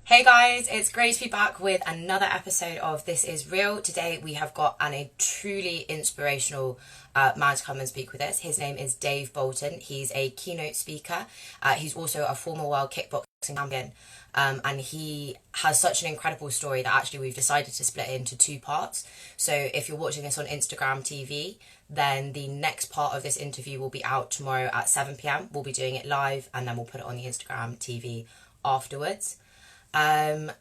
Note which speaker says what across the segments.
Speaker 1: Hey guys, it's great to be back with another episode of This Is Real. Today we have got a truly inspirational man to come and speak with us. His name is Dave Bolton. He's a keynote speaker. He's also a former world kickboxing champion. And he has such an incredible story that actually we've decided to split it into two parts. So if you're watching this on Instagram TV, then the next part of this interview will be out tomorrow at 7 p.m. We'll be doing it live and then we'll put it on the Instagram TV afterwards. And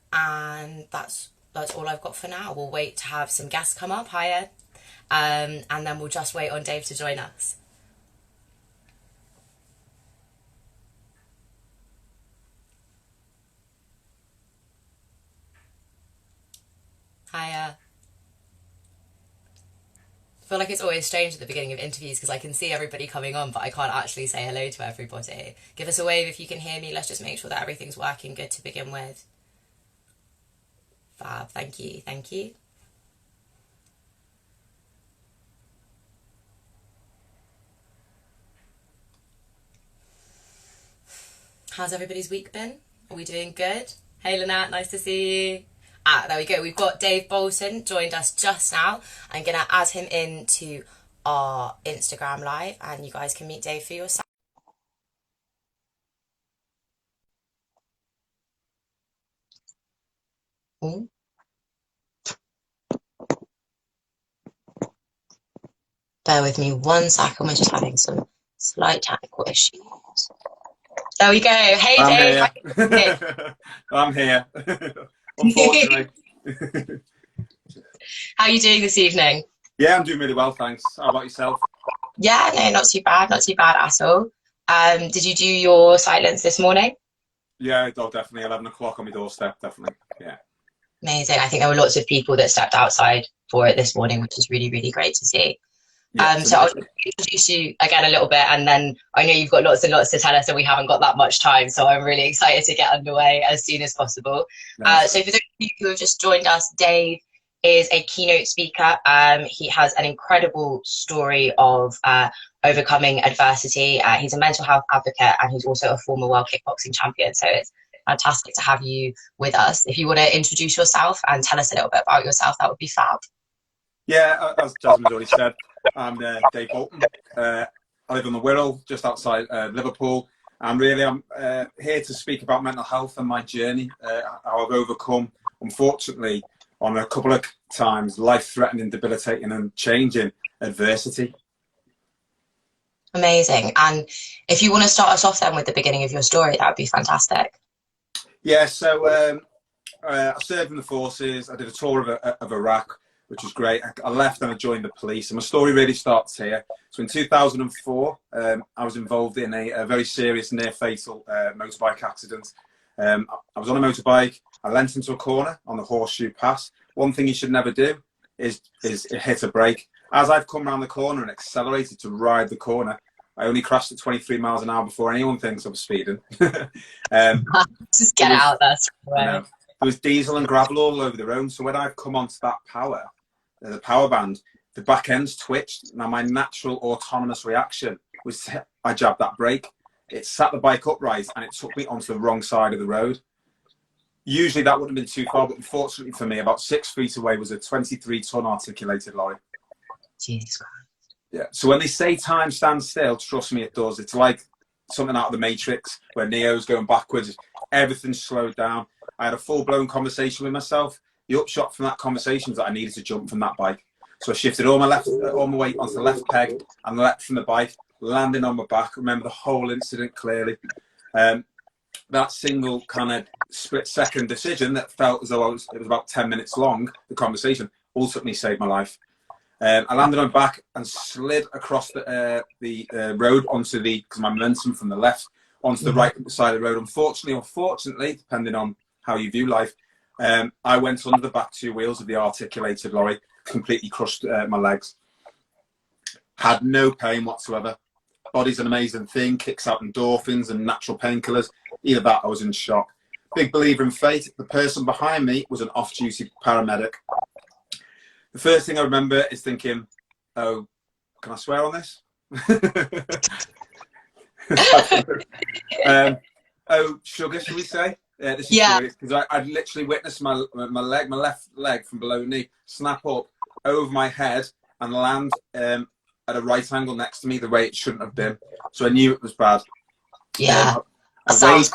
Speaker 1: that's all I've got for now. We'll wait to have some guests come up higher, and then we'll just wait on Dave to join us. Hiya. I feel like it's always strange at the beginning of interviews because I can see everybody coming on, but I can't actually say hello to everybody. Give us a wave if you can hear me. Let's just make sure that everything's working good to begin with. Fab, thank you, thank you. How's everybody's week been? Are we doing good? Hey Lynette, nice to see you. There we go. We've got Dave Bolton joined us just now. I'm going to add him into our Instagram live and you guys can meet Dave for yourself. Ooh. Bear with me 1 second. We're just having some slight technical issues. There we go. Hey Dave.
Speaker 2: I'm here. Unfortunately.
Speaker 1: How are you doing this evening?
Speaker 2: Yeah, I'm doing really well, thanks. How about yourself?
Speaker 1: Yeah, no, not too bad at all. Did you do your silence this morning?
Speaker 2: Yeah, oh, definitely. 11 o'clock on my doorstep, definitely. Yeah.
Speaker 1: Amazing. I think there were lots of people that stepped outside for it this morning, which is really, really great to see.
Speaker 2: Yeah,
Speaker 1: So I'll introduce you again a little bit, and then I know you've got lots and lots to tell us, and we haven't got that much time, so I'm really excited to get underway as soon as possible.
Speaker 2: nice.
Speaker 1: So for those of you who have just joined us, Dave is a keynote speaker. He has an incredible story of overcoming adversity. He's a mental health advocate, and he's also a former world kickboxing champion. So it's fantastic to have you with us. If you want to introduce yourself and tell us a little bit about yourself, that would be fab.
Speaker 2: Yeah, as Jasmine's already said, I'm Dave Bolton. I live on the Wirral, just outside Liverpool. And really, I'm here to speak about mental health and my journey, how I've overcome, unfortunately, on a couple of times, life-threatening, debilitating and changing adversity.
Speaker 1: Amazing. And if you want to start us off then with the beginning of your story, that would be fantastic.
Speaker 2: Yeah, so I served in the forces. I did a tour of Iraq, which was great. I left and I joined the police. And my story really starts here. So in 2004, I was involved in a very serious near-fatal motorbike accident. I was on a motorbike. I leant into a corner on the Horseshoe pass. One thing you should never do is hit a brake. As I've come around the corner and accelerated to ride the corner, I only crashed at 23 miles an hour before anyone thinks I was speeding.
Speaker 1: Just get it out there.
Speaker 2: There was diesel and gravel all over the road. So when I've come onto that the power band, the back ends twitched. Now my natural autonomous reaction was I jabbed that brake. It sat the bike upright and it took me onto the wrong side of the road. Usually that wouldn't have been too far, but unfortunately for me, about 6 feet away was a 23-ton articulated lorry.
Speaker 1: Jesus Christ.
Speaker 2: Yeah. So when they say time stands still, trust me, it does. It's like something out of the Matrix where Neo's going backwards. Everything's slowed down. I had a full-blown conversation with myself. The upshot from that conversation was that I needed to jump from that bike. So I shifted all my weight onto the left peg and leapt from the bike, landing on my back. I remember the whole incident clearly. That single kind of split-second decision that felt as though it was about 10 minutes long, the conversation, ultimately saved my life. I landed on my back and slid across the road onto because my momentum from the left onto the right side of the road. Unfortunately, depending on how you view life, I went under the back two wheels of the articulated lorry, completely crushed my legs. Had no pain whatsoever. Body's an amazing thing, kicks out endorphins and natural painkillers. Either that, I was in shock. Big believer in fate. The person behind me was an off-duty paramedic. The first thing I remember is thinking, oh, can I swear on this? Oh, sugar, should we say? This is serious because I'd literally witnessed my left leg from below knee snap up over my head and land at a right angle next to me the way it shouldn't have been. So I knew it was bad.
Speaker 1: Yeah,
Speaker 2: I waved.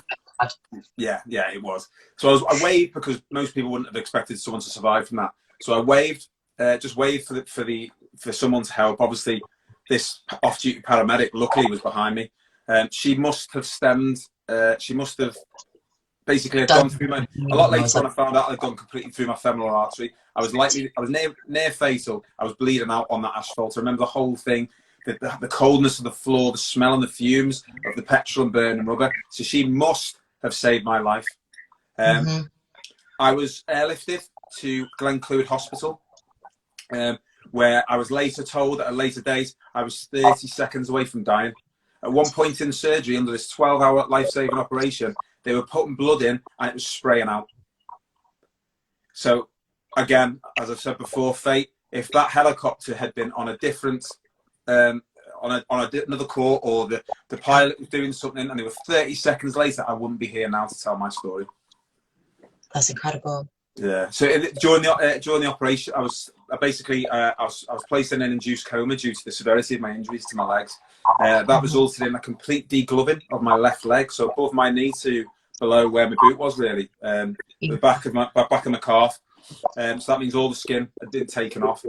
Speaker 2: Yeah, it was. So I waved because most people wouldn't have expected someone to survive from that. So I waved, just waved for someone to help. Obviously, this off-duty paramedic luckily was behind me. She must have stemmed. She must have basically had gone through my. A lot later on, I found out I'd gone completely through my femoral artery. I was near fatal. I was bleeding out on that asphalt. I remember the whole thing. The coldness of the floor, the smell and the fumes of the petrol and burning rubber. So she must have saved my life. I was airlifted to Glenclwyd Hospital, where I was later told at a later date I was 30 seconds away from dying. At one point in surgery, under this 12-hour life-saving operation, they were putting blood in and it was spraying out. So, again, as I've said before, fate, if that helicopter had been on a different, on another court, or the pilot was doing something and they were 30 seconds later, I wouldn't be here now to tell my story.
Speaker 1: That's incredible.
Speaker 2: Yeah. So during the operation, I was placed in an induced coma due to the severity of my injuries to my legs. That resulted in a complete degloving of my left leg, so above my knee to below where my boot was, really, the back of my calf. So that means all the skin had been taken off.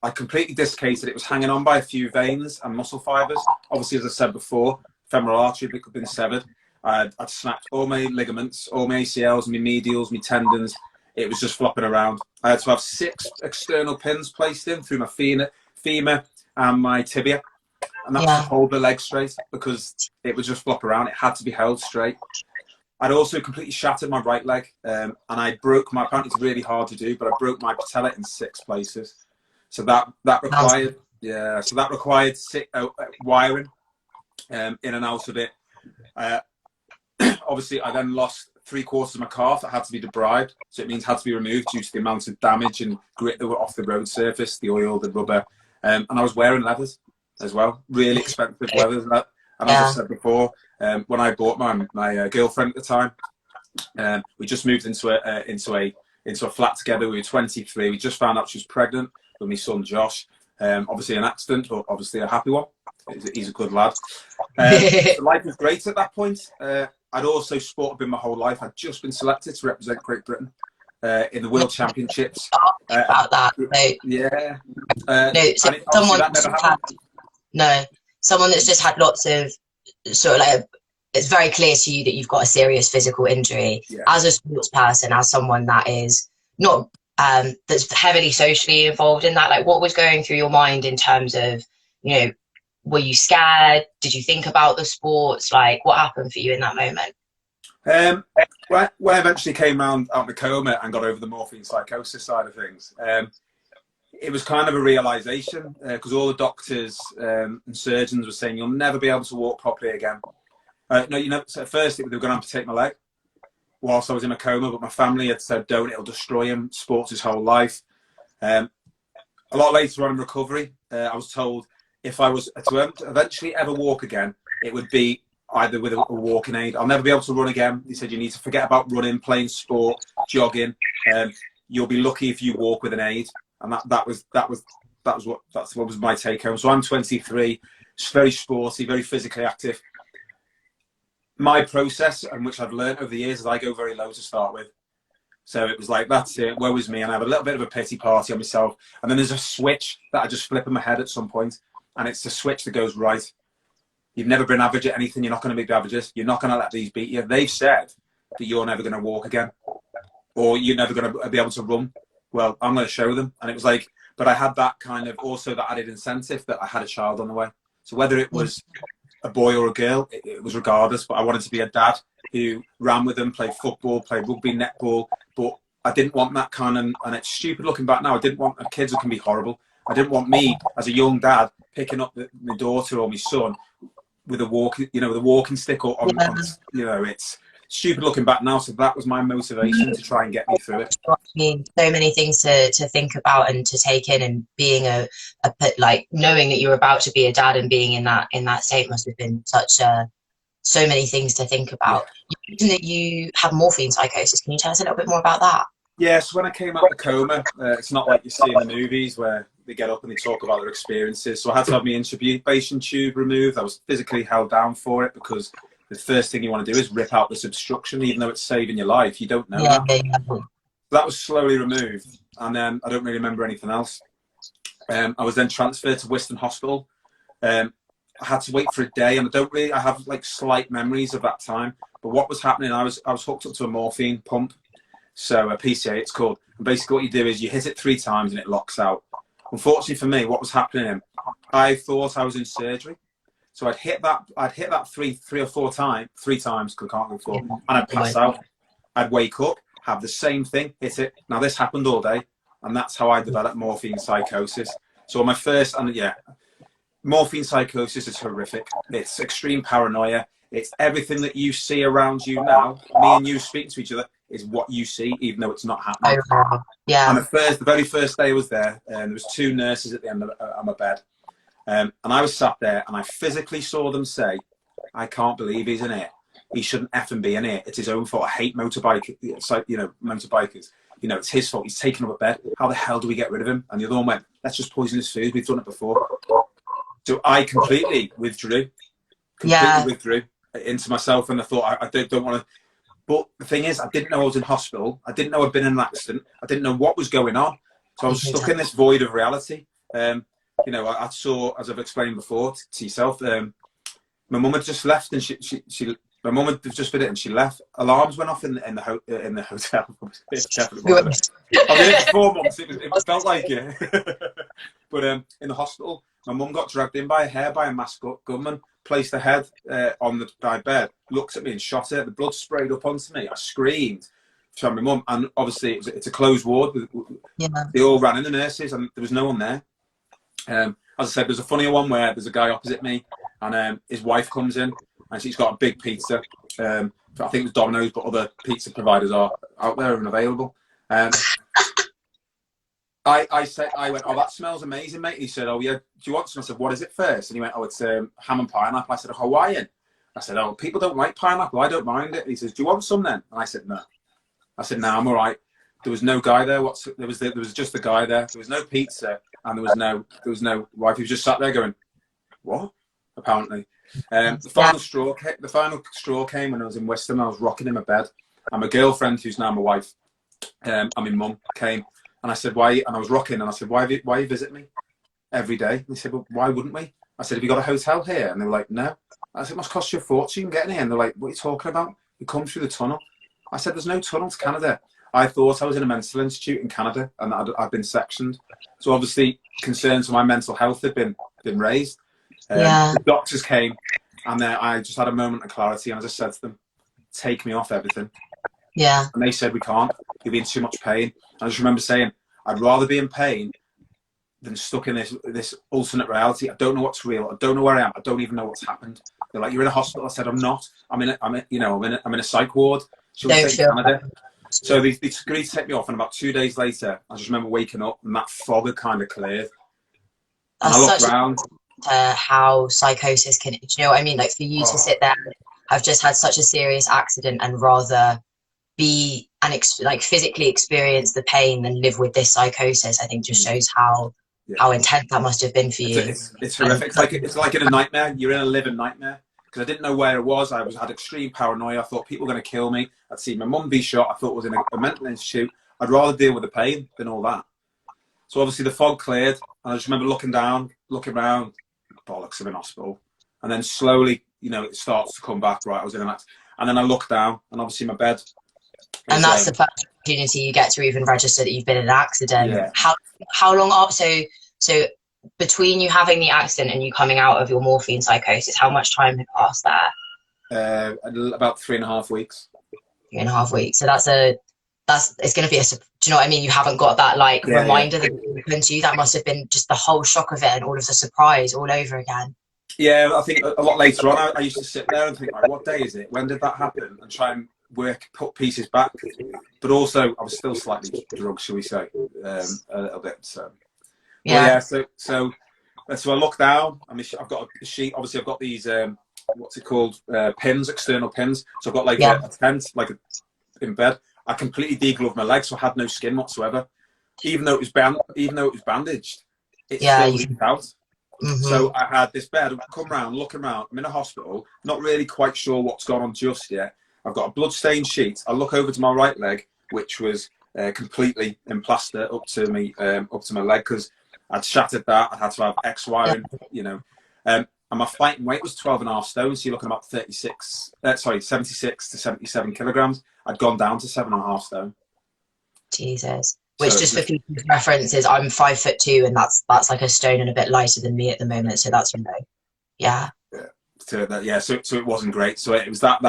Speaker 2: I completely dislocated. It was hanging on by a few veins and muscle fibres. Obviously, as I said before, femoral artery had been severed. I'd snapped all my ligaments, all my ACLs, my medials, my tendons. It was just flopping around. I had to have 6 external pins placed in through my femur and my tibia. And that's to hold the leg straight because it would just flop around. It had to be held straight. I'd also completely shattered my right leg. And I broke my, apparently it's really hard to do, but I broke my patella in 6 places. So that required, wiring in and out of it. Obviously, I then lost 3/4 of my calf that had to be debribed. So it means had to be removed due to the amount of damage and grit that were off the road surface, the oil, the rubber. And I was wearing leathers as well, really expensive leathers. And as I said before, when I bought my girlfriend at the time, we just moved into a flat together. We were 23. We just found out she was pregnant with my son Josh. Obviously an accident, but obviously a happy one. He's a good lad. Life was great at that point. I'd also sported my whole life. I'd just been selected to represent Great Britain in the World Championships.
Speaker 1: About that, someone that's just had lots of sort of like, it's very clear to you that you've got a serious physical injury. As a sports person, as someone that is not that's heavily socially involved in that, like what was going through your mind in terms of, you know, were you scared? Did you think about the sports? Like, what happened for you in that moment?
Speaker 2: When I eventually came out of the coma and got over the morphine psychosis side of things, it was kind of a realization because all the doctors and surgeons were saying you'll never be able to walk properly again. So at first they were going to amputate my leg whilst I was in a coma, but my family had said, don't, it'll destroy him, sports his whole life. A lot later on in recovery, I was told if I was to eventually ever walk again, it would be either with a walking aid. I'll never be able to run again. He said you need to forget about running, playing sport, jogging. You'll be lucky if you walk with an aid. And that was what was my take home. So I'm 23, very sporty, very physically active. My process, and which I've learned over the years, is I go very low to start with. So it was like, that's it, woe is me, and I have a little bit of a pity party on myself. And then there's a switch that I just flip in my head at some point, and it's the switch that goes, right, you've never been average at anything, you're not going to be averages, you're not going to let these beat you. They've said that you're never going to walk again, or you're never going to be able to run. Well, I'm going to show them. And it was like, but I had that kind of, also that added incentive that I had a child on the way. So whether it was a boy or a girl, it was regardless, but I wanted to be a dad who ran with them, played football, played rugby, netball, but I didn't want that kind of, and it's stupid looking back now, I didn't want kids that can be horrible. I didn't want me as a young dad picking up my daughter or my son with a walking stick or on, it's stupid looking back now. So that was my motivation to try and get me through it.
Speaker 1: I mean, so many things to think about and to take in, and being like knowing that you're about to be a dad and being in that state must have been such a so many things to think
Speaker 2: Yeah.
Speaker 1: about. You mentioned that you have morphine psychosis. Can you tell us a little bit more about that?
Speaker 2: Yeah, so when I came out of the coma, it's not like you see in the movies where they get up and they talk about their experiences. So I had to have my intubation tube removed. I was physically held down for it because the first thing you want to do is rip out this obstruction, even though it's saving your life. You don't know
Speaker 1: Yeah,
Speaker 2: that.
Speaker 1: yeah.
Speaker 2: So that was slowly removed, and then I don't really remember anything else. I was then transferred to Wiston Hospital. I had to wait for a day, and I have like slight memories of that time. But what was happening, I was hooked up to a morphine pump. So a PCA, it's called. And basically what you do is you hit it 3 times and it locks out. Unfortunately for me, what was happening, I thought I was in surgery. So I'd hit that three or four times, 3 times, because I can't go 4, and I'd pass out. I'd wake up, have the same thing, hit it. Now this happened all day, and that's how I developed morphine psychosis. So my first, and yeah, morphine psychosis is horrific. It's extreme paranoia. It's everything that you see around you now. Me and you speaking to each other is what you see, even though it's not happening.
Speaker 1: Yeah.
Speaker 2: And the very first day I was there, there was 2 nurses at the end of my bed, and I was sat there, and I physically saw them say, "I can't believe he's in here. He shouldn't effing be in here. It's his own fault. I hate motorbike. It's like, motorbikers. It's his fault. He's taken up a bed. How the hell do we get rid of him?" And the other one went, "Let's just poison his food. We've done it before." So I completely withdrew into myself, and I thought I don't want to. But the thing is, I didn't know I was in hospital. I didn't know I'd been in an accident. I didn't know what was going on. So I was stuck in this void of reality. I saw, as I've explained before to yourself, my mum had just left, and my mum had just been it, and she left. Alarms went off in the hotel. It definitely wasn't. I was in it for 4 months. It felt like it. But in the hospital, my mum got dragged in by a hair by a masked gunman, placed her head on my bed, looked at me and shot her. The blood sprayed up onto me. I screamed. So my mum, and obviously it's a closed ward. They all ran in, the nurses, and there was no one there. As I said, there's a funnier one where there's a guy opposite me, and his wife comes in, and she's got a big pizza. I think it was Domino's, but other pizza providers are out there and available. I went, "Oh, that smells amazing, mate." And he said, "Oh yeah, do you want some?" I said, "What is it first?" And he went, "Oh, it's ham and pineapple." I said, "Hawaiian." I said, "Oh, people don't like pineapple. I don't mind it." And he says, "Do you want some then?" And I said, "No." I said, "No, I'm all right." There was no guy there. There was just the guy there. There was no pizza, and there was no wife. He was just sat there going, "What?" Apparently, the final straw came when I was in Weston. I was rocking in my bed, and my girlfriend, who's now my wife, my mum, came, and I said, "Why?" And I was rocking, and I said, "Why you visit me every day?" And they said, "Well, why wouldn't we?" I said, "Have you got a hotel here?" And they were like, "No." I said, "It must cost you a fortune getting here." And they're like, "What are you talking about? You come through the tunnel." I said, "There's no tunnel to Canada." I thought I was in a mental institute in Canada, and I'd been sectioned. So obviously concerns for my mental health had been raised. The doctors came, and then I just had a moment of clarity, and I just said to them, "Take me off everything."
Speaker 1: Yeah.
Speaker 2: And they said, "We can't. You'll be in too much pain." I just remember saying, "I'd rather be in pain than stuck in this alternate reality. I don't know what's real. I don't know where I am. I don't even know what's happened." They're like, "You're in a hospital." I said, "I'm not. I'm in a psych ward." She'll say Canada. So they agreed to take me off, and about 2 days later, I just remember waking up, and that fog had kind of cleared. And I looked around.
Speaker 1: How psychosis can, do you know what I mean? Like, for you to sit there, have just had such a serious accident, and rather be like physically experience the pain than live with this psychosis, I think just shows how intense that must have been for you.
Speaker 2: It's horrific. It's like in a nightmare. You're in a living nightmare. Because I didn't know where I was. I had extreme paranoia. I thought people were going to kill me. I'd seen my mum be shot. I thought I was in a mental institute. I'd rather deal with the pain than all that. So obviously the fog cleared, and I just remember looking around, bollocks, I'm in hospital. And then slowly, it starts to come back. Right, I was in an accident. And then I look down, and obviously my bed.
Speaker 1: And that's the first opportunity you get to even register that you've been in an accident. Yeah. How long up? So between you having the accident and you coming out of your morphine psychosis, how much time had passed there?
Speaker 2: About 3.5 weeks.
Speaker 1: 3.5 weeks. So it's going to be do you know what I mean? You haven't got that reminder that happened to you. That must have been just the whole shock of it and all of the surprise all over again.
Speaker 2: Yeah, I think a lot later on, I used to sit there and think, like, what day is it? When did that happen? And try and put pieces back. But also, I was still slightly drugged, shall we say, a little bit. So. Yeah. So I look down. I mean, I've got a sheet. Obviously, I've got these what's it called? Pins, external pins. So I've got like
Speaker 1: Yeah.
Speaker 2: a tent, in bed. I completely degloved my legs, so I had no skin whatsoever. Even though it was bandaged, it
Speaker 1: Yeah.
Speaker 2: still leaked out.
Speaker 1: Mm-hmm.
Speaker 2: So I had this bed, come round, looking around. I'm in a hospital, not really quite sure what's gone on just yet. I've got a blood-stained sheet. I look over to my right leg, which was completely in plaster up to my leg because I'd shattered that. I had to have X wiring, you know. And my fighting weight was 12.5 stone, so you're looking about 76 to 77 kilograms. I'd gone down to 7.5 stone.
Speaker 1: Jesus. Which,
Speaker 2: So
Speaker 1: just for people's references, I'm 5'2", and that's like a stone and a bit lighter than me at the moment. So that's, yeah.
Speaker 2: So it wasn't great. So it was that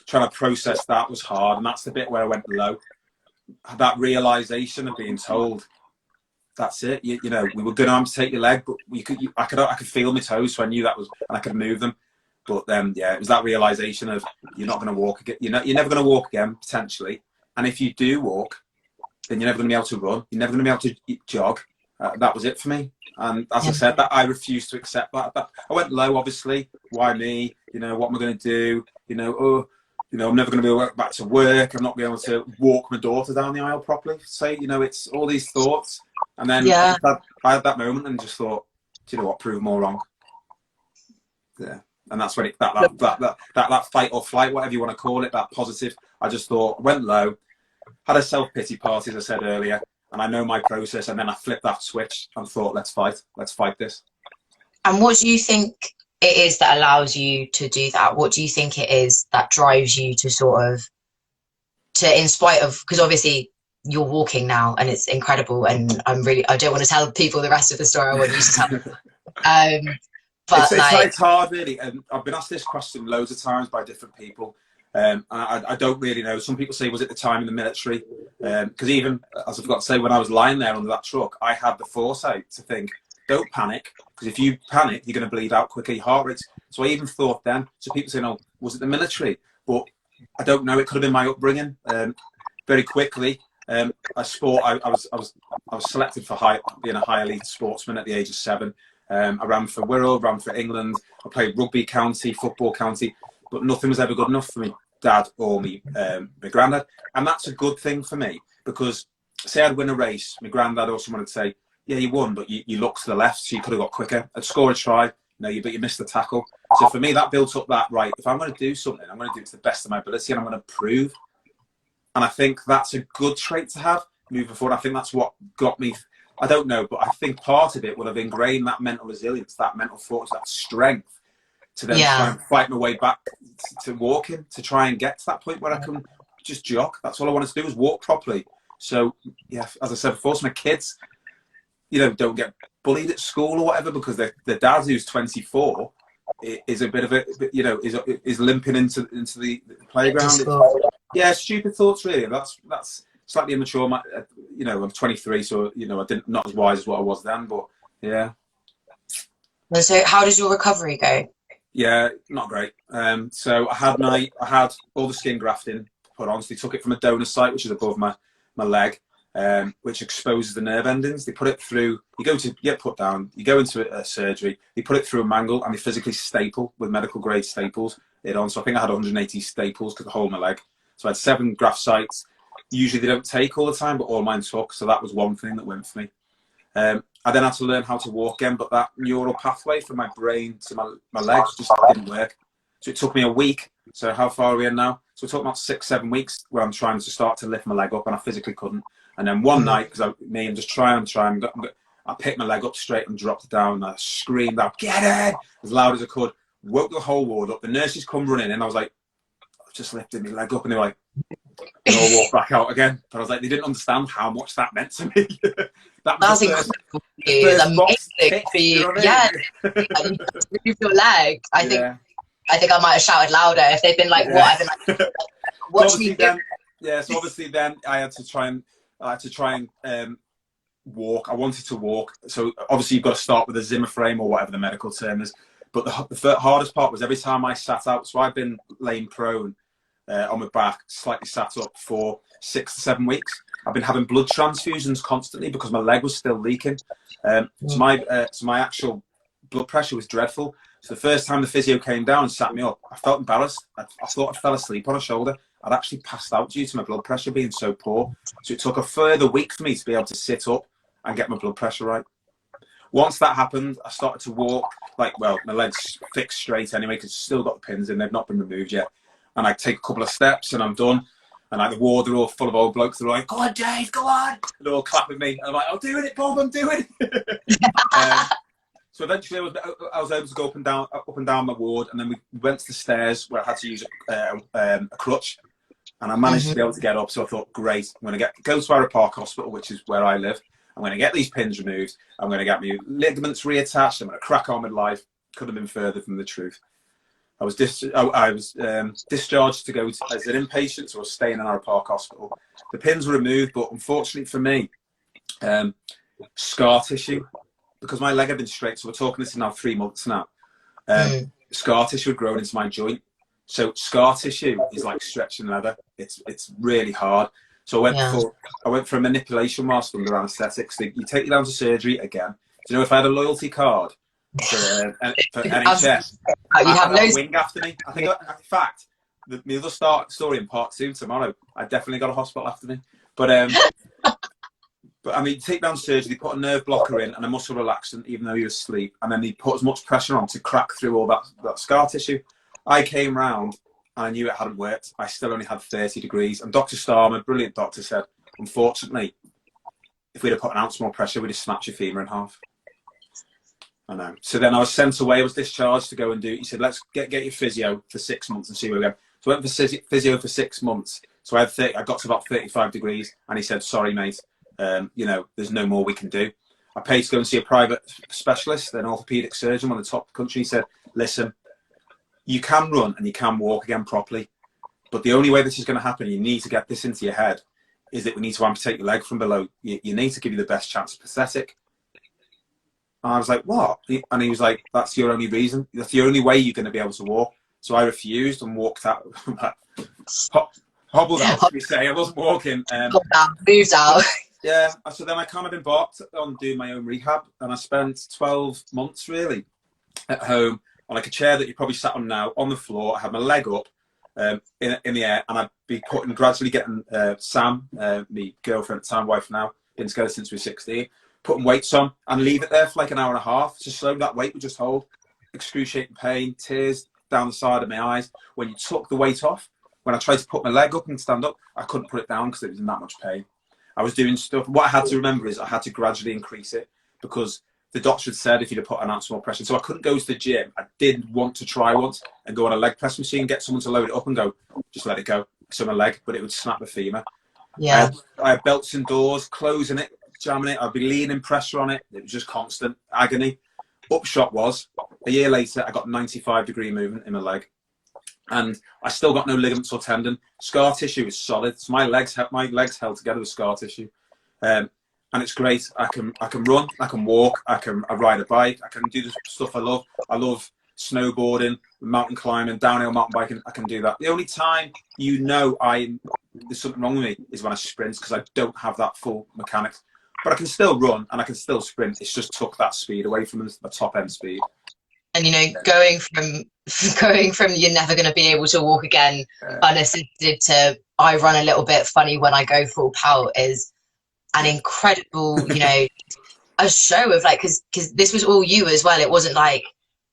Speaker 2: trying to process that was hard, and that's the bit where I went low. That realization of being told, that's it. You know, we were going to amputate your leg, but I could feel my toes, so I knew that was, and I could move them. But then, it was that realization of you're not going to walk again. You're never going to walk again potentially, and if you do walk, then you're never going to be able to run. You're never going to be able to jog. That was it for me. And as I said, that I refused to accept that. I went low, obviously. Why me? You know, what am I going to do? I'm never going to be able to go back to work. I'm not going to be able to walk my daughter down the aisle properly. Say, it's all these thoughts. And then I had that moment and just thought, do you know what? Prove them all wrong. Yeah. And that's when that fight or flight, whatever you want to call it, that positive. I just thought, went low, had a self-pity party, as I said earlier, and I know my process, and then I flipped that switch and thought, let's fight this.
Speaker 1: And what do you think it is that allows you to do that? What do you think it is that drives you to in spite of, because obviously you're walking now and it's incredible, and I don't want to tell people the rest of the story. I want you to tell. But
Speaker 2: it's hard, really, and I've been asked this question loads of times by different people. And I don't really know. Some people say, was it the time in the military? Because even, as I forgot to say, when I was lying there under that truck, I had the foresight to think, don't panic, because if you panic, you're going to bleed out quicker, your heart rate. So I even thought then, so people say, no, was it the military? But I don't know. It could have been my upbringing. Very quickly, I was selected for being a high elite sportsman at the age of 7. I ran for Wirral, ran for England. I played rugby county, football county, but nothing was ever good enough for me, dad or me, my granddad. And that's a good thing for me, because say I'd win a race, my granddad or someone would say, yeah, you won, but you looked to the left, so you could have got quicker. I'd score a try, but you missed the tackle. So for me, that built up that, right, if I'm going to do something, I'm going to do it to the best of my ability, and I'm going to prove. And I think that's a good trait to have moving forward. I think that's what got me, I don't know, but I think part of it would have ingrained that mental resilience, that mental force, that strength to then try and fight my way back to walking, to try and get to that point where I can just jog. That's all I wanted to do, was walk properly. So, yeah, as I said before, so my kids, don't get bullied at school or whatever, because their dad, who's 24, is a bit of a, is limping into the playground. Yeah, stupid thoughts, really. That's slightly immature. I'm 23, so not as wise as what I was then. But yeah.
Speaker 1: And so, how does your recovery go?
Speaker 2: Yeah, not great. So I had all the skin grafting put on. So they took it from a donor site, which is above my leg, which exposes the nerve endings. They put it through. You get put down. You go into a surgery. They put it through a mangle, and they physically staple with medical grade staples it on. So I think I had 180 staples to the whole of my leg. So I had 7 graft sites. Usually they don't take all the time, but all mine took. So that was one thing that went for me. I then had to learn how to walk again, but that neural pathway from my brain to my legs just didn't work. So it took me a week. So how far are we in now? So it took about 6-7 weeks where I'm trying to start to lift my leg up, and I physically couldn't. And then one night, because I'm just trying, I picked my leg up straight and dropped it down, and I screamed out, "Get it!" as loud as I could. Woke the whole ward up. The nurses come running in. I was like, I've just lifted my leg up, and they were like, and I'll walk back out again. But I was like, they didn't understand how much that meant to me.
Speaker 1: That's incredible. It's amazing for you. Yeah, move your leg. I think I might have shouted louder if they'd been like, "What?" I've been like, "Watch me do."
Speaker 2: So obviously then I had to try and walk. I wanted to walk. So obviously you've got to start with a Zimmer frame or whatever the medical term is. But the hardest part was every time I sat out. So I've been laying prone on my back, slightly sat up for 6 to 7 weeks. I've been having blood transfusions constantly because my leg was still leaking. So my actual blood pressure was dreadful. So the first time the physio came down and sat me up, I felt embarrassed. I thought I fell asleep on her shoulder. I'd actually passed out due to my blood pressure being so poor. So it took a further week for me to be able to sit up and get my blood pressure right. Once that happened, I started to walk, like, well, my legs fixed straight anyway, because I've still got the pins in, they've not been removed yet. And I take a couple of steps and I'm done. And like the ward, they're all full of old blokes. They're like, "Go on, Dave, go on." They're all clapping me. And I'm like, "I'm doing it, Bob, I'm doing it." So eventually I was able to go up and down my ward. And then we went to the stairs where I had to use a crutch. And I managed to be able to get up. So I thought, great, I'm going to go to Arrow Park Hospital, which is where I live. I'm going to get these pins removed. I'm going to get my ligaments reattached. I'm going to crack on with life. Could have been further from the truth. I was discharged to go as an inpatient, so I was staying in Arrow Park Hospital. The pins were removed, but unfortunately for me, scar tissue, because my leg had been straight, so we're talking this is now 3 months now, scar tissue had grown into my joint. So scar tissue is like stretching leather. It's really hard. So I went for a manipulation whilst under anaesthetics. You take you down to surgery again. Do you know, if I had a loyalty card for NHS, I'd have a wing after me. I think, in fact, the other story in part 2 tomorrow, I definitely got a hospital after me. But I mean, take down surgery, they put a nerve blocker in and a muscle relaxant, even though you're asleep, and then they put as much pressure on to crack through all that scar tissue. I came round and I knew it hadn't worked. I still only had 30 degrees. And Dr. Starmer, brilliant doctor, said, unfortunately, if we'd have put an ounce more pressure, we'd have snapped your femur in half. I know. So then I was sent away. I was discharged to go and do. He said, "Let's get your physio for 6 months and see where we go." So I went for physio for 6 months. So I got to about 35 degrees, and he said, "Sorry, mate. You know, there's no more we can do." I paid to go and see a private specialist, an orthopedic surgeon, one of the top of the country. He said, "Listen, you can run and you can walk again properly, but the only way this is going to happen, you need to get this into your head, is that we need to amputate your leg from below. You need to give you the best chance of prosthetic." And I was like, "What?" And he was like, "That's your only reason. That's the only way you're going to be able to walk." So I refused and walked out. Hobbled out, we say. I wasn't walking.
Speaker 1: Moved out.
Speaker 2: Yeah. So then I kind of embarked on doing my own rehab, and I spent 12 months really at home on like a chair that you probably sat on now, on the floor. I had my leg up in the air, and I'd be gradually getting Sam, my girlfriend at the time, wife now, been together since we were 16, putting weights on and leave it there for like an hour and a half. So slowly that weight would just hold. Excruciating pain, tears down the side of my eyes. When you took the weight off, when I tried to put my leg up and stand up, I couldn't put it down because it was in that much pain. I was doing stuff. What I had to remember is I had to gradually increase it, because the doctor had said if you'd have put an ounce more pressure. So I couldn't go to the gym. I did want to try once and go on a leg press machine, get someone to load it up and go, just let it go. So my leg, but it would snap the femur.
Speaker 1: Yeah.
Speaker 2: I had belts indoors, closing it, jamming it. I'd be leaning pressure on it. It was just constant agony. Upshot was, a year later, I got 95-degree movement in my leg. And I still got no ligaments or tendon. Scar tissue is solid. So my legs held together with scar tissue. And it's great. I can run, I can walk, I ride a bike, I can do the stuff I love. I love snowboarding, mountain climbing, downhill mountain biking. I can do that. The only time there's something wrong with me is when I sprint, because I don't have that full mechanics. But I can still run and I can still sprint. It's just took that speed away from the top end speed.
Speaker 1: And, you know, going from you're never going to be able to walk again unassisted to I run a little bit funny when I go full pelt is an incredible, you know, a show of like, because this was all you as well. It wasn't like,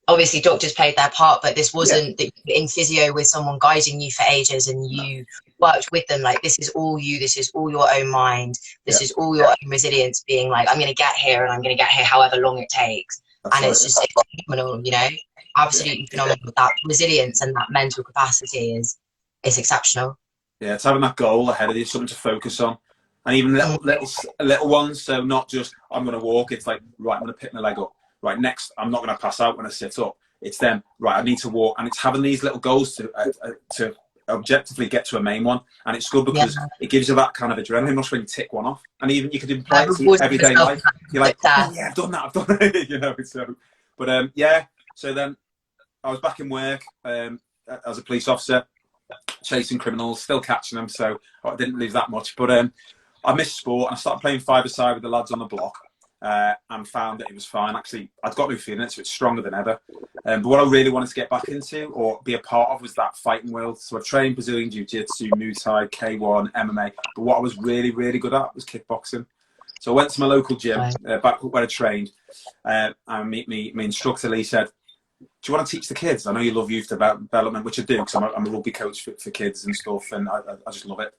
Speaker 1: obviously doctors played their part, but this wasn't that you were in physio with someone guiding you for ages and you worked with them. Like, this is all you, this is all your own mind. This is all your own resilience being like, I'm going to get here and I'm going to get here however long it takes. That's and it's just phenomenal, you know, absolutely phenomenal. That resilience and that mental capacity is exceptional. Yeah,
Speaker 2: it's having that goal ahead of you, something to focus on. And even little ones, so not just, I'm going to walk, it's like, right, I'm going to pick my leg up. Right, next, I'm not going to pass out when I sit up. It's then, right, I need to walk. And it's having these little goals to objectively get to a main one. And it's good because it gives you that kind of adrenaline rush when you tick one off. And even you could imply it to your everyday life. You're like, oh, yeah, I've done that, you know. So, but so then I was back in work as a police officer, chasing criminals, still catching them. So I didn't lose that much. But I missed sport and I started playing five-a-side with the lads on the block. and found that it was fine. Actually, I'd got no feeling it, so it's stronger than ever. But what I really wanted to get back into or be a part of was that fighting world. So I've trained Brazilian Jiu-Jitsu, Muay Thai, K1, MMA. But what I was really, really good at was kickboxing. So I went to my local gym, back where I trained, and my instructor, Lee, said, do you want to teach the kids? I know you love youth development, which I do, because I'm a rugby coach for kids and stuff, and I just love it.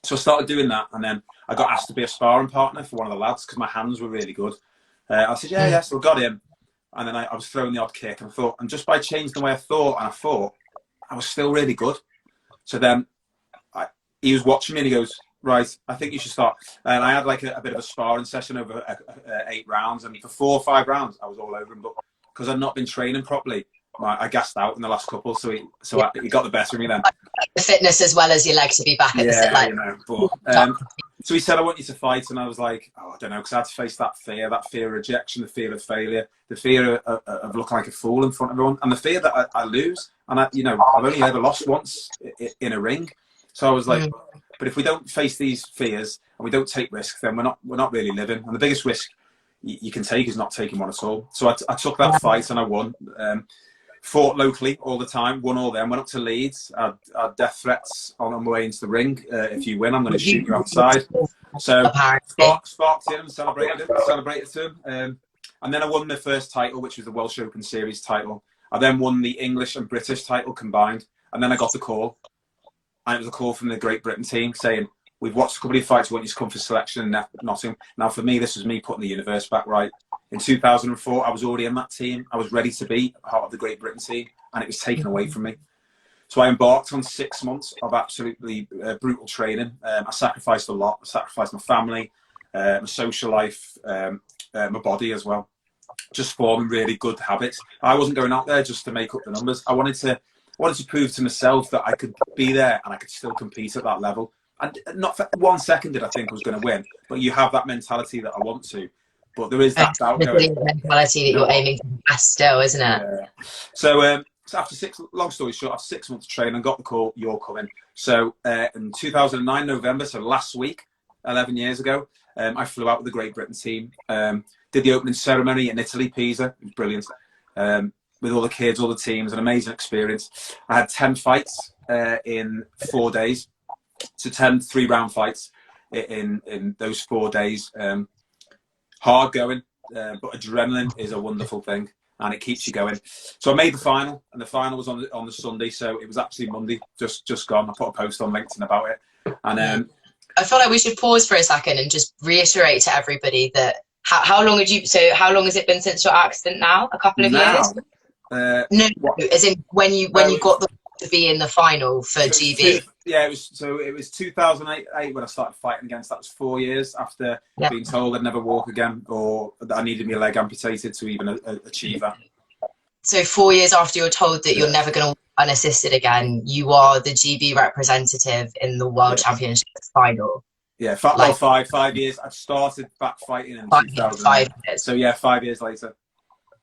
Speaker 2: So I started doing that, and then I got asked to be a sparring partner for one of the lads because my hands were really good. I said, yeah, so I got him. And then I was throwing the odd kick, and I thought, and just by changing the way I thought, I was still really good. So then he was watching me, and he goes, right, I think you should start. And I had like a bit of a sparring session over 8 rounds, and for 4 or 5 rounds, I was all over him. But because I'd not been training properly, I gassed out in the last couple, so he got the better of me then.
Speaker 1: The fitness as well as your legs to be back at the
Speaker 2: you know. But, so he said, I want you to fight, and I was like, oh, I don't know, because I had to face that fear of rejection, the fear of failure, the fear of looking like a fool in front of everyone, and the fear that I lose. And I've only ever lost once in a ring, so I was like, but if we don't face these fears and we don't take risks, then we're not really living. And the biggest risk you can take is not taking one at all. So I took that fight and I won. Fought locally all the time, won all them, went up to Leeds, had death threats on my way into the ring. If you win, I'm going to shoot you outside. So sparked him, celebrated him. And then I won my first title, which was the Welsh Open Series title. I then won the English and British title combined. And then I got the call. And it was a call from the Great Britain team saying, we've watched a couple of fights, we want you to come for selection in Nottingham. Now, for me, this was me putting the Eeverse back right. In 2004, I was already in that team. I was ready to be part of the Great Britain team, and it was taken away from me. So I embarked on 6 months of absolutely brutal training. I sacrificed a lot. I sacrificed my family, my social life, my body as well. Just forming really good habits. I wasn't going out there just to make up the numbers. I wanted to prove to myself that I could be there and I could still compete at that level. And not for 1 second did I think I was going to win, but you have that mentality that I want to. But there is that doubt going.
Speaker 1: Mentality that you're aiming for best still, isn't it?
Speaker 2: Yeah. So after long story short, after 6 months of training, I got the call, you're coming. So in 2009, November, so last week, 11 years ago, I flew out with the Great Britain team, did the opening ceremony in Italy, Pisa. It was brilliant. With all the kids, all the teams, an amazing experience. I had 10 fights in 4 days. So 10 3-round fights in those 4 days. Hard going, but adrenaline is a wonderful thing, and it keeps you going. So I made the final, and the final was on the Sunday, so it was actually Monday, just gone. I put a post on LinkedIn about it, and
Speaker 1: I feel like we should pause for a second and just reiterate to everybody that how long has it been since your accident now? A couple of years? No, as in when you got to be in the final for GB.
Speaker 2: Yeah, it was 2008 when I started fighting against. That was 4 years after being told I'd never walk again, or that I needed my leg amputated to even achieve that.
Speaker 1: So 4 years after you're told that you're never going to walk unassisted again, you are the GB representative in the World Championship final.
Speaker 2: Yeah, 5 years. I started back fighting in 2005. So yeah, 5 years later.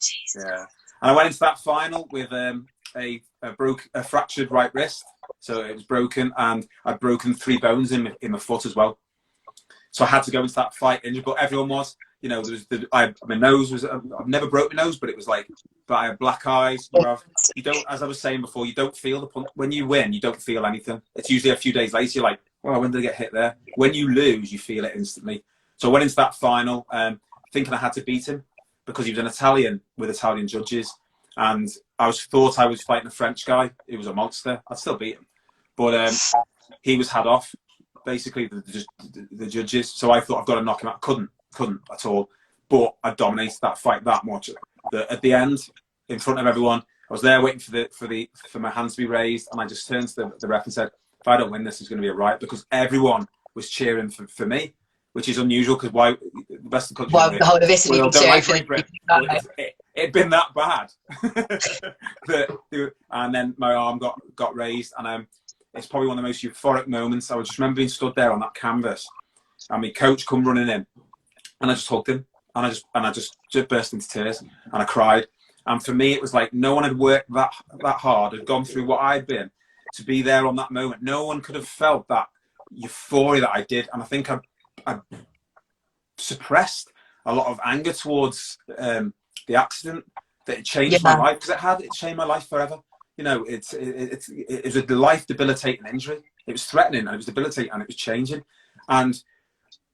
Speaker 1: Jesus.
Speaker 2: Yeah, and I went into that final with a fractured right wrist. So it was broken, and I'd broken 3 bones in my foot as well. So I had to go into that fight injured, but everyone was, there was my nose was, I've never broke my nose, but it was like, but I had black eyes. You don't, as I was saying before, you don't feel the punch. When you win, you don't feel anything. It's usually a few days later, you're like, well, when did I get hit there? When you lose, you feel it instantly. So I went into that final thinking I had to beat him because he was an Italian with Italian judges. And I thought I was fighting a French guy. He was a monster. I'd still beat him. But he was had off, basically, the judges. So I thought I've got to knock him out. Couldn't at all. But I dominated that fight that much that at the end, in front of everyone, I was there waiting for my hands to be raised, and I just turned to the ref and said, if I don't win this, it's going to be a riot, because everyone was cheering for me, which is unusual, because why the best of the country.
Speaker 1: Well, the whole of Italy would cheer for you.
Speaker 2: It'd been that bad. And then my arm got raised, and it's probably one of the most euphoric moments. I just remember being stood there on that canvas, and my coach come running in, and I just hugged him, and I just burst into tears, and I cried. And for me, it was like no one had worked that hard, had gone through what I'd been to be there on that moment. No one could have felt that euphoria that I did, and I think I suppressed a lot of anger towards the accident, that it changed my life, because it changed my life forever. You know, it was a life debilitating injury. It was threatening and it was debilitating and it was changing. And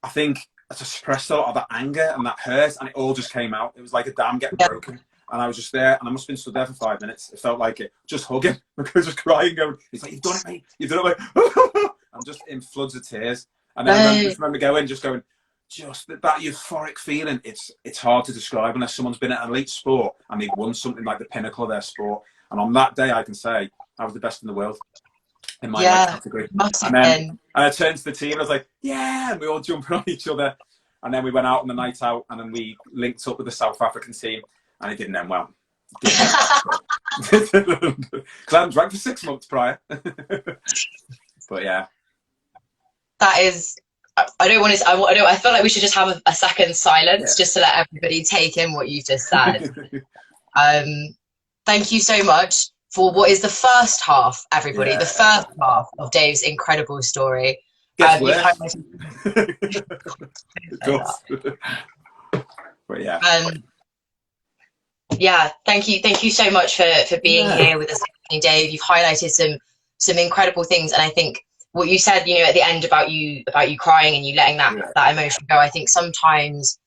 Speaker 2: I think I just suppressed a lot of that anger and that hurt, and it all just came out. It was like a dam getting broken. And I was just there, and I must have been stood there for 5 minutes. It felt like it. Just hugging, just crying, going, he's like, you've done it, mate. You've done it, mate. I'm just in floods of tears. And then I just remember going, just that euphoric feeling. It's hard to describe unless someone's been at an elite sport and they've won something like the pinnacle of their sport. And on that day, I can say I was the best in the world in my category. And I turned to the team and I was like, yeah, and we all jumping on each other. And then we went out on the night out, and then we linked up with the South African team, and it didn't end well. Because I hadn't drank for 6 months prior. But yeah.
Speaker 1: That is, I don't want to, I feel like we should just have a second silence just to let everybody take in what you've just said. Thank you so much for what is the first half, everybody, the first half of Dave's incredible story.
Speaker 2: Gets worse. But
Speaker 1: yeah, thank you so much for being here with us, Dave. You've highlighted some incredible things, and I think what you said, you know, at the end about you crying and you letting that emotion go, I think sometimes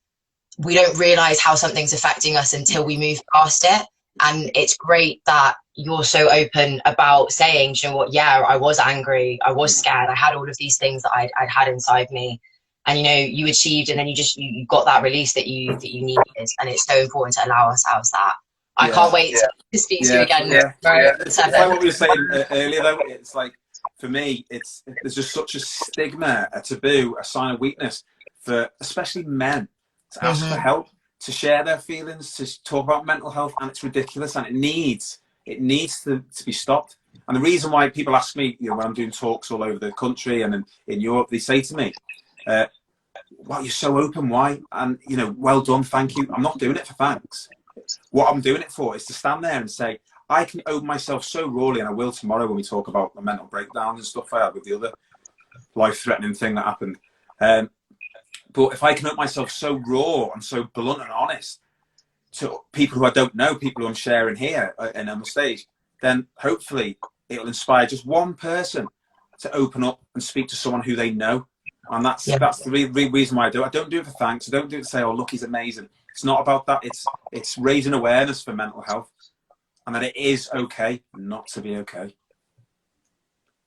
Speaker 1: we don't realize how something's affecting us until we move past it. And it's great that you're so open about saying, you know what, I was angry, I was scared, I had all of these things that I'd had inside me, and you know, you achieved, and then you got that release that you needed, and it's so important to allow ourselves that. I can't wait to speak to you again.
Speaker 2: It's like what we were saying earlier, though. It's like, for me, there's just such a stigma, a taboo, a sign of weakness for especially men to ask for help, to share their feelings, to talk about mental health, and it's ridiculous, and it needs to be stopped. And the reason why people ask me, you know, when I'm doing talks all over the country and in Europe, they say to me, wow, you're so open, why? And, you know, well done, thank you. I'm not doing it for thanks. What I'm doing it for is to stand there and say, I can open myself so rawly, and I will tomorrow when we talk about the mental breakdowns and stuff I had with the other life-threatening thing that happened. But if I can open myself so raw and so blunt and honest to people who I don't know, people who I'm sharing here and on the stage, then hopefully it'll inspire just one person to open up and speak to someone who they know. And that's the reason why I do it. I don't do it for thanks. I don't do it to say, oh, look, he's amazing. It's not about that. It's raising awareness for mental health, and that it is okay not to be okay.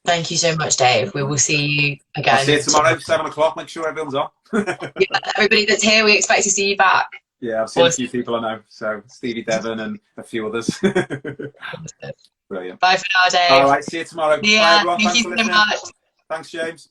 Speaker 1: Thank you so much, Dave. We will see you again.
Speaker 2: I'll see you tomorrow, 7 o'clock. Make sure everyone's on.
Speaker 1: Everybody that's here, we expect to see you back.
Speaker 2: Yeah, I've seen a few people I know. So Stevie Devon and a few others. Brilliant.
Speaker 1: Bye for now, Dave.
Speaker 2: All right, see you tomorrow. Bye, everyone.
Speaker 1: Thank you so much.
Speaker 2: Thanks, James.